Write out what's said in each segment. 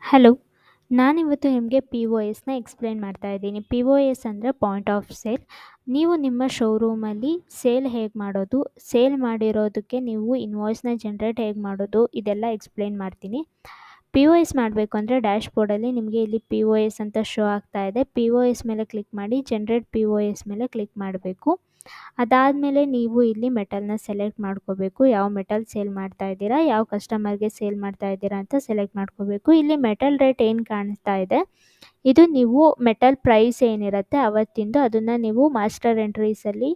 Hello, ನಾನಿವತ್ತು ನಿಮಗೆ POSನ explain ಮಾಡ್ತಾ ಇದ್ದೀನಿ. POS ಅಂದರೆ ಪಾಯಿಂಟ್ ಆಫ್ ಸೇಲ್. ನೀವು ನಿಮ್ಮ ಶೋರೂಮಲ್ಲಿ ಸೇಲ್ ಹೇಗೆ ಮಾಡೋದು, ಸೇಲ್ ಮಾಡಿರೋದಕ್ಕೆ ನೀವು ಇನ್ವಾಯ್ಸ್‌ನ ಜನ್ರೇಟ್ ಹೇಗೆ ಮಾಡೋದು, ಇದೆಲ್ಲ ಎಕ್ಸ್‌ಪ್ಲೇನ್ ಮಾಡ್ತೀನಿ. POS ಮಾಡಬೇಕು ಅಂದರೆ ಡ್ಯಾಶ್ಬೋರ್ಡಲ್ಲಿ ನಿಮಗೆ ಇಲ್ಲಿ POS ಅಂತ ಶೋ ಆಗ್ತಾ ಇದೆ. POS ಮೇಲೆ ಕ್ಲಿಕ್ ಮಾಡಿ ಜನ್ರೇಟ್ POS ಮೇಲೆ ಕ್ಲಿಕ್ ಮಾಡಬೇಕು. ಅದಾದಮೇಲೆ ನೀವು ಇಲ್ಲಿ ಮೆಟಲ್ನ ಸೆಲೆಕ್ಟ್ ಮಾಡ್ಕೋಬೇಕು. ಯಾವ ಮೆಟಲ್ ಸೇಲ್ ಮಾಡ್ತಾ ಇದ್ದೀರಾ, ಯಾವ ಕಸ್ಟಮರ್ಗೆ ಸೇಲ್ ಮಾಡ್ತಾ ಇದ್ದೀರಾ ಅಂತ ಸೆಲೆಕ್ಟ್ ಮಾಡ್ಕೋಬೇಕು. ಇಲ್ಲಿ ಮೆಟಲ್ ರೇಟ್ ಏನು ಕಾಣಿಸ್ತಾ ಇದೆ, ಇದು ನೀವು ಮೆಟಲ್ ಪ್ರೈಸ್ ಏನಿರುತ್ತೆ ಅವತ್ತಿಂದು ಅದನ್ನು ನೀವು ಮಾಸ್ಟರ್ ಎಂಟ್ರೀಸಲ್ಲಿ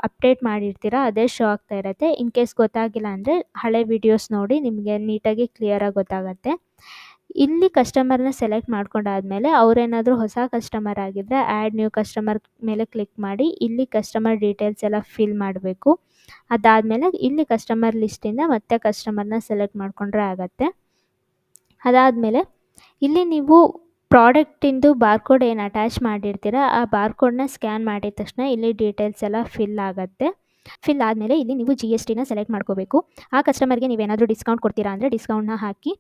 ಅಪ್ಡೇಟ್ ಮಾಡಿರ್ತೀರ, ಅದೇ ಶೋ ಆಗ್ತಾ ಇರುತ್ತೆ. ಇನ್ ಕೇಸ್ ಗೊತ್ತಾಗಿಲ್ಲ ಅಂದರೆ ಹಳೆ ವೀಡಿಯೋಸ್ ನೋಡಿ, ನಿಮಗೆ ನೀಟಾಗಿ ಕ್ಲಿಯರಾಗಿ ಗೊತ್ತಾಗುತ್ತೆ. ಇಲ್ಲಿ ಕಸ್ಟಮರ್ನ ಸೆಲೆಕ್ಟ್ ಮಾಡ್ಕೊಂಡಾದಮೇಲೆ ಅವರೇನಾದರೂ ಹೊಸ ಕಸ್ಟಮರ್ ಆಗಿದ್ದರೆ ಆ್ಯಡ್ ನ್ಯೂ ಕಸ್ಟಮರ್ ಮೇಲೆ ಕ್ಲಿಕ್ ಮಾಡಿ ಇಲ್ಲಿ ಕಸ್ಟಮರ್ ಡೀಟೇಲ್ಸ್ ಎಲ್ಲ ಫಿಲ್ ಮಾಡಬೇಕು. ಅದಾದಮೇಲೆ ಇಲ್ಲಿ ಕಸ್ಟಮರ್ ಲಿಸ್ಟಿಂದ ಮತ್ತೆ ಕಸ್ಟಮರ್ನ ಸೆಲೆಕ್ಟ್ ಮಾಡಿಕೊಂಡ್ರೆ ಆಗುತ್ತೆ. ಅದಾದಮೇಲೆ ಇಲ್ಲಿ ನೀವು ಪ್ರಾಡಕ್ಟಿಂದು ಬಾರ್ಕೋಡ್ ಏನು ಅಟ್ಯಾಚ್ ಮಾಡಿರ್ತೀರ ಆ ಬಾರ್ಕೋಡ್ನ ಸ್ಕ್ಯಾನ್ ಮಾಡಿದ ತಕ್ಷಣ ಇಲ್ಲಿ ಡೀಟೇಲ್ಸ್ ಎಲ್ಲ ಫಿಲ್ ಆಗುತ್ತೆ. ಫಿಲ್ ಆದಮೇಲೆ ಇಲ್ಲಿ ನೀವು GSTನ ಸೆಲೆಕ್ಟ್ ಮಾಡ್ಕೋಬೇಕು. ಆ ಕಸ್ಟಮರ್ಗೆ ನೀವೇನಾದರೂ ಡಿಸ್ಕೌಂಟ್ ಕೊಡ್ತೀರಾ ಅಂದರೆ ಡಿಸ್ಕೌಂಟ್ನ ಹಾಕಿ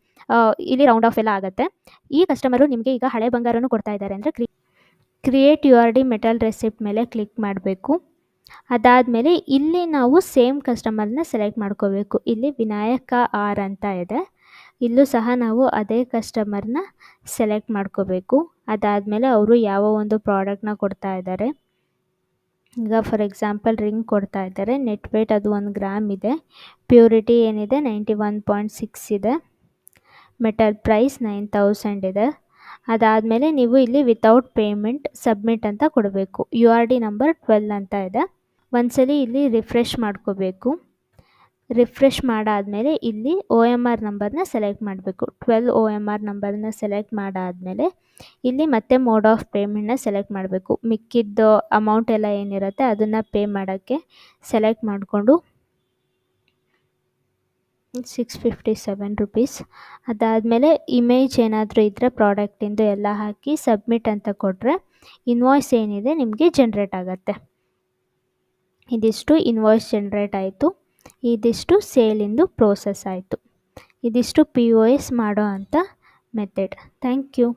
ಇಲ್ಲಿ ರೌಂಡ್ ಆಫ್ ಎಲ್ಲ ಆಗುತ್ತೆ. ಈ ಕಸ್ಟಮರು ನಿಮಗೆ ಈಗ ಹಳೆ ಬಂಗಾರನೂ ಕೊಡ್ತಾ ಇದ್ದಾರೆ ಅಂದರೆ ಕ್ರಿಯೇಟ್ URD ಮೆಟಲ್ ರೆಸಿಪ್ಟ್ ಮೇಲೆ ಕ್ಲಿಕ್ ಮಾಡಬೇಕು. ಅದಾದಮೇಲೆ ಇಲ್ಲಿ ನಾವು ಸೇಮ್ ಕಸ್ಟಮರ್ನ ಸೆಲೆಕ್ಟ್ ಮಾಡ್ಕೋಬೇಕು. ಇಲ್ಲಿ ವಿನಾಯಕ R ಅಂತ ಇದೆ, ಇಲ್ಲೂ ಸಹ ನಾವು ಅದೇ ಕಸ್ಟಮರ್ನ ಸೆಲೆಕ್ಟ್ ಮಾಡ್ಕೋಬೇಕು. ಅದಾದಮೇಲೆ ಅವರು ಯಾವ ಒಂದು ಪ್ರಾಡಕ್ಟ್ನ ಕೊಡ್ತಾ ಇದ್ದಾರೆ, ಈಗ ಫಾರ್ ಎಕ್ಸಾಂಪಲ್ ರಿಂಗ್ ಕೊಡ್ತಾ ಇದ್ದಾರೆ. ನೆಟ್ ವೇಟ್ ಅದು 1 ಗ್ರಾಮ್ ಇದೆ. ಪ್ಯೂರಿಟಿ ಏನಿದೆ 91.6 ಇದೆ. ಮೆಟಲ್ ಪ್ರೈಸ್ 9000 ಇದೆ. ಅದಾದಮೇಲೆ ನೀವು ಇಲ್ಲಿ ವಿತೌಟ್ ಪೇಮೆಂಟ್ ಸಬ್ಮಿಟ್ ಅಂತ ಕೊಡಬೇಕು. URD ನಂಬರ್ 12 ಅಂತ ಇದೆ. ಒಂದ್ಸಲಿ ಇಲ್ಲಿ ರಿಫ್ರೆಶ್ ಮಾಡ್ಕೋಬೇಕು. ರಿಫ್ರೆಶ್ ಮಾಡಾದಮೇಲೆ ಇಲ್ಲಿ OMR ನಂಬರ್ನ ಸೆಲೆಕ್ಟ್ ಮಾಡಬೇಕು. 12 OMR ನಂಬರ್ನ ಸೆಲೆಕ್ಟ್ ಮಾಡಾದಮೇಲೆ ಇಲ್ಲಿ ಮತ್ತೆ ಮೋಡ್ ಆಫ್ ಪೇಮೆಂಟ್ನ ಸೆಲೆಕ್ಟ್ ಮಾಡಬೇಕು. ಮಿಕ್ಕಿದ್ದು ಅಮೌಂಟ್ ಎಲ್ಲ ಏನಿರುತ್ತೆ ಅದನ್ನು ಪೇ ಮಾಡೋಕ್ಕೆ ಸೆಲೆಕ್ಟ್ ಮಾಡಿಕೊಂಡು 657 ರುಪೀಸ್. ಅದಾದಮೇಲೆ ಇಮೇಜ್ ಏನಾದರೂ ಇದ್ದರೆ ಪ್ರಾಡಕ್ಟಿಂದು ಎಲ್ಲ ಹಾಕಿ ಸಬ್ಮಿಟ್ ಅಂತ ಕೊಟ್ಟರೆ ಇನ್ವಾಯ್ಸ್ ಏನಿದೆ ನಿಮಗೆ ಜನ್ರೇಟ್ ಆಗುತ್ತೆ. ಇದಿಷ್ಟು ಇನ್ವಾಯ್ಸ್ ಜನ್ರೇಟ್ ಆಯಿತು. ಇದಿಷ್ಟು ಸೇಲಿಂದು ಪ್ರೋಸೆಸ್ ಆಯಿತು. ಇದಿಷ್ಟು POS ಮಾಡೋ ಅಂಥ ಮೆಥಡ್. Thank you.